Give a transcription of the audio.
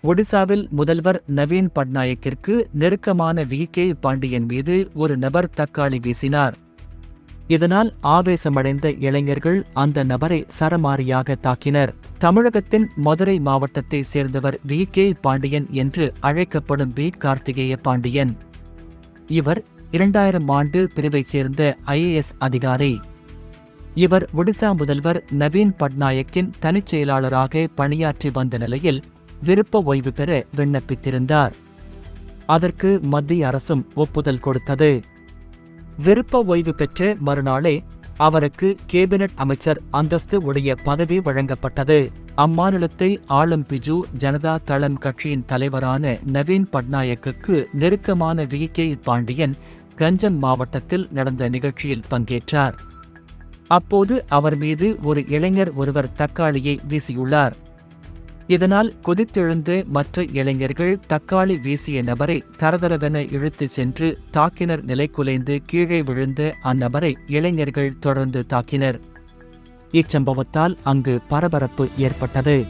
ஒடிசாவில் முதல்வர் நவீன் பட்நாயக்கிற்கு நெருக்கமான வி.கே. பாண்டியன் மீது ஒரு நபர் தக்காளி வீசினார். இதனால் ஆவேசமடைந்த இளைஞர்கள் அந்த நபரை சரமாரியாக தாக்கினர். தமிழகத்தின் மதுரை மாவட்டத்தைச் சேர்ந்தவர் வி.கே. பாண்டியன் என்று அழைக்கப்படும் வி. கார்த்திகேய பாண்டியன். இவர் 2000 ஆண்டு பிரிவைச் சேர்ந்த IAS அதிகாரி. இவர் ஒடிசா முதல்வர் நவீன் பட்நாயக்கின் தனிச் செயலாளராக பணியாற்றி வந்த நிலையில் விருப்ப ஓய்வு பெற விண்ணப்பித்திருந்தார். அதற்கு மத்திய அரசும் ஒப்புதல் கொடுத்தது. விருப்ப ஓய்வு பெற்ற மறுநாளே அவருக்கு கேபினட் அமைச்சர் அந்தஸ்து உடைய பதவி வழங்கப்பட்டது. அம்மாநிலத்தை ஆளும் பிஜு ஜனதா தளம் கட்சியின் தலைவரான நவீன் பட்நாயக்குக்கு நெருக்கமான வி.கே. பாண்டியன் கஞ்சம் மாவட்டத்தில் நடந்த நிகழ்ச்சியில் பங்கேற்றார். அப்போது அவர் மீது ஒரு இளைஞர் ஒருவர் தக்காளியை வீசியுள்ளார். இதனால் கொதித்தெழுந்த மற்ற இளைஞர்கள் தக்காளி வீசிய நபரை தரதரவென இழுத்துச் சென்று தாக்கினர். நிலைகுலைந்து கீழே விழுந்த அந்நபரை இளைஞர்கள் தொடர்ந்து தாக்கினர். இச்சம்பவத்தால் அங்கு பரபரப்பு ஏற்பட்டது.